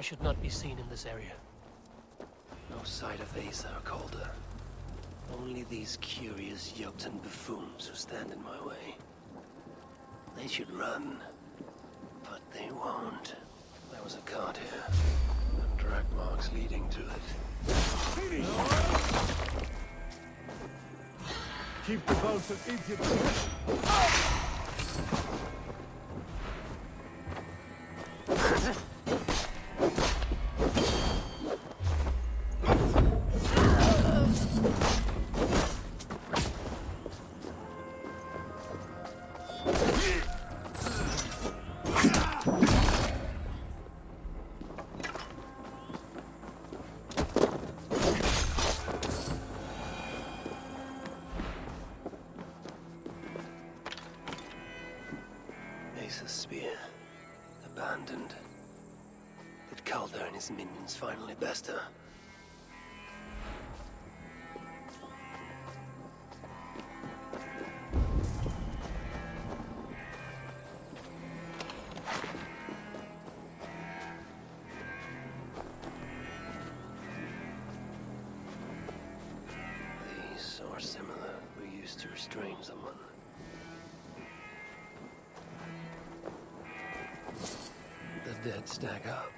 should not be seen in this area. No sight of Asa or Calder. Only these curious Jotun buffoons who stand in my way. They should run, but they won't. There was a cart here, and track marks leading to it. Keep the boats of Egypt. Asa's spear. Abandoned. Did Calder and his minions finally best her? These, or similar, were used to restrain someone. The dead stack up.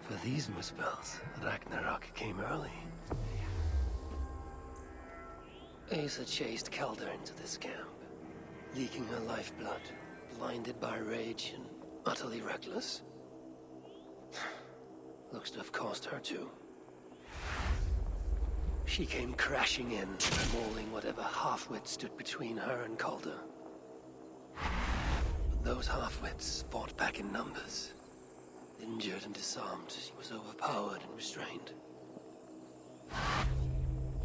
For these misspells, Ragnarok came early. Asa chased Calder into this camp, leaking her lifeblood, blinded by rage and utterly reckless. Looks to have cost her too. She came crashing in, mauling whatever half-wit stood between her and Calder. Those half-wits fought back in numbers. Injured and disarmed, she was overpowered and restrained.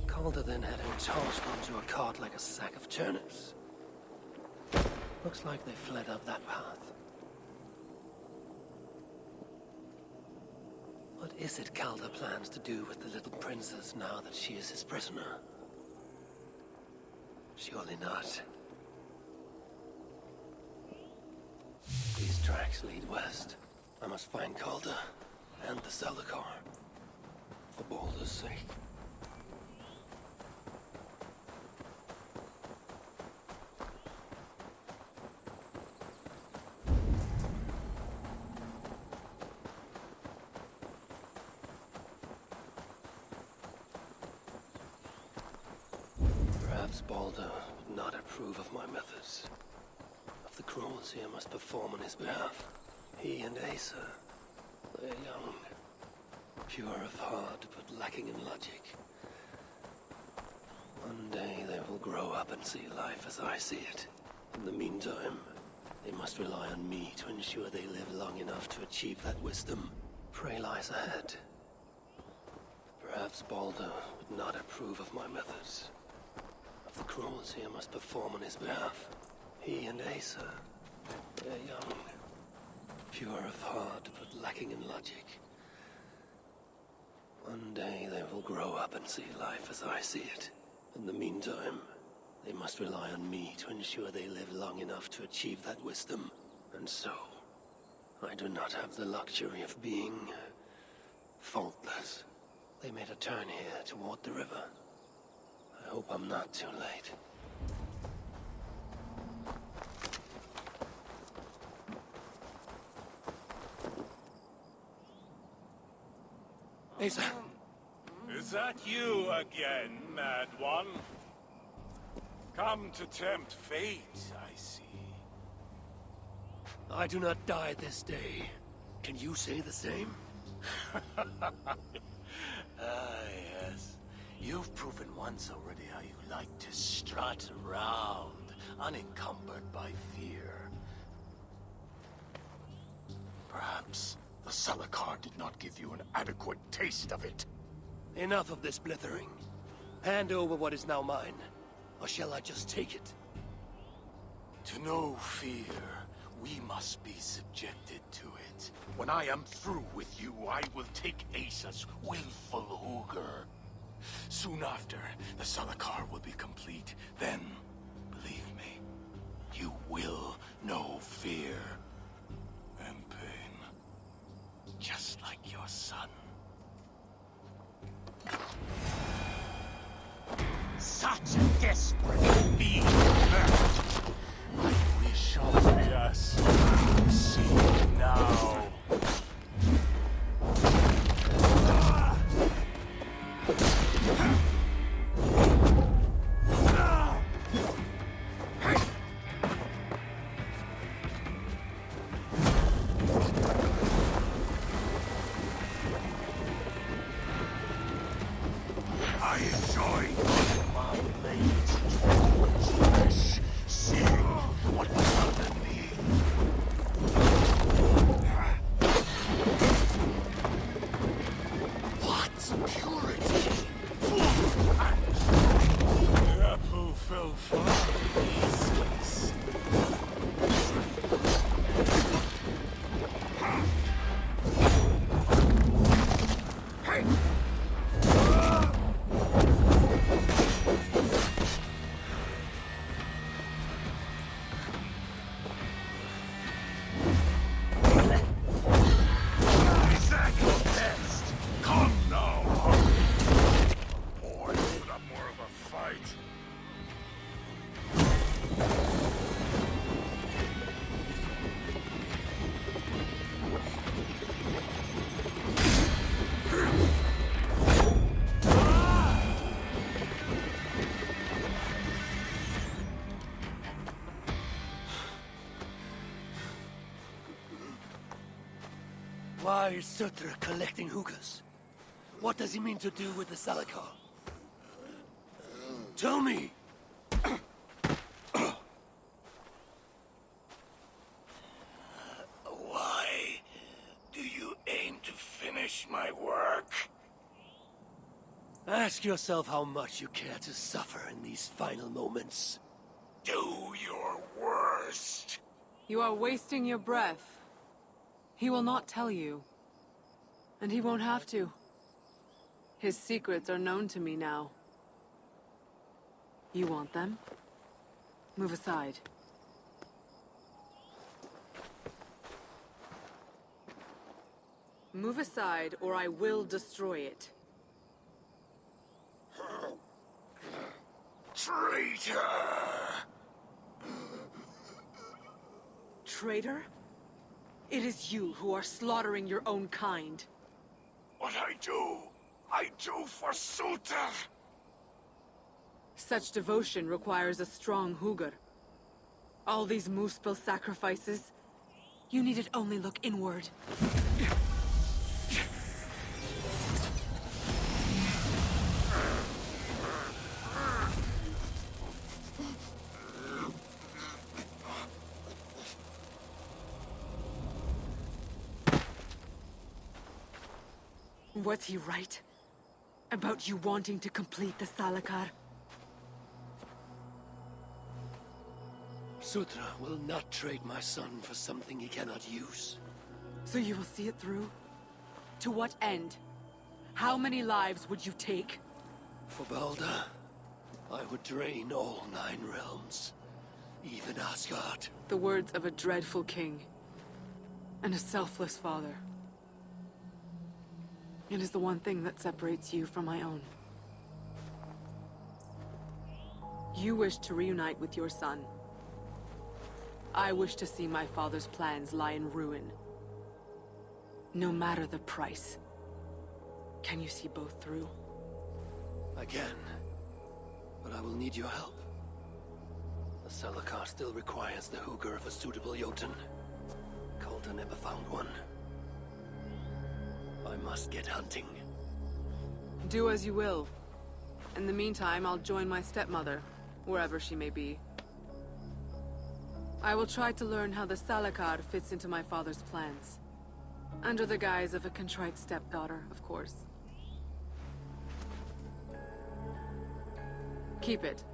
Calder then had her tossed onto a cart like a sack of turnips. Looks like they fled up that path. What is it Calder plans to do with the little princess now that she is his prisoner? Surely not. These tracks lead west. I must find Calder and the Salakar, for Balder's sake. Perhaps Balder would not approve of my methods, of the cruelty I must perform on his behalf. He and Asa, they're young, pure of heart, but lacking in logic. One day they will grow up and see life as I see it. In the meantime, they must rely on me to ensure they live long enough to achieve that wisdom. Prey lies ahead. Perhaps Balder would not approve of my methods, of the cruelty I must perform on his behalf. He and Asa, they're young, pure of heart, but lacking in logic. One day they will grow up and see life as I see it. In the meantime, they must rely on me to ensure they live long enough to achieve that wisdom. And so, I do not have the luxury of being faultless. They made a turn here toward the river. I hope I'm not too late. Asa! Is that you again, Mad One? Come to tempt fate, I see. I do not die this day. Can you say the same? Yes. You've proven once already how you like to strut around, unencumbered by fear. Perhaps the Salakar did not give you an adequate taste of it. Enough of this blithering. Hand over what is now mine, or shall I just take it? To know fear, we must be subjected to it. When I am through with you, I will take Asa's willful Hugr. Soon after, the Salakar will be complete. Then, believe me, you will know fear and pain. Just like your son. Such a desperate fiend left. I wish I could just see it now. I enjoy my blades towards flesh, seeing what was underneath. What purity! Full and the apple fell far eastless. Is that your best? Come now, hurry. Boys put up more of a fight. Why is Sutra collecting hookahs? What does he mean to do with the Salakar? Tell me! Why do you aim to finish my work? Ask yourself how much you care to suffer in these final moments. Do your worst. You are wasting your breath. He will not tell you. And he won't have to. His secrets are known to me now. You want them? Move aside. Move aside, or I will destroy it. Traitor! Traitor? It is you who are slaughtering your own kind. What I do for Suter! Such devotion requires a strong Hugr. All these Muspel sacrifices, you needed only look inward. Was he right? About you wanting to complete the Salakar? Sutra will not trade my son for something he cannot use. So you will see it through? To what end? How many lives would you take? For Balder, I would drain all 9 realms. Even Asgard. The words of a dreadful king. And a selfless father. It is the one thing that separates you from my own. You wish to reunite with your son. I wish to see my father's plans lie in ruin. No matter the price. Can you see both through? I can. But I will need your help. The Salakar still requires the Hugr of a suitable Jotun. Coulter never found one. I must get hunting. Do as you will. In the meantime, I'll join my stepmother, wherever she may be. I will try to learn how the Salakar fits into my father's plans. Under the guise of a contrite stepdaughter, of course. Keep it.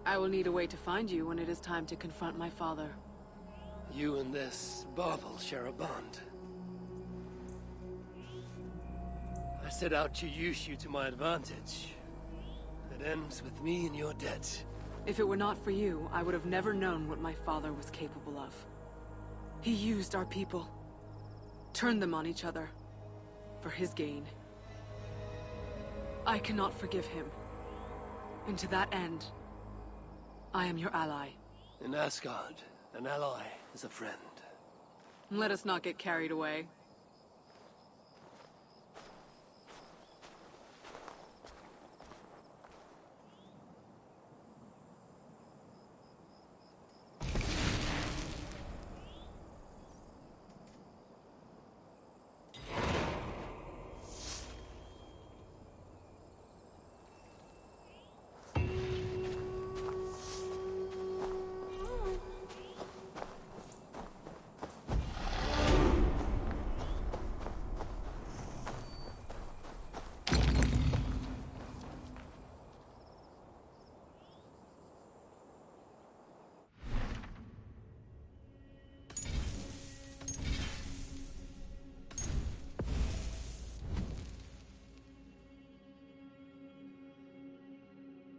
I will need a way to find you when it is time to confront my father. You and this bauble share a bond. I set out to use you to my advantage. It ends with me in your debt. If it were not for you, I would have never known what my father was capable of. He used our people. Turned them on each other. for his gain. I cannot forgive him. And to that end, I am your ally. In Asgard, an ally is a friend. Let us not get carried away.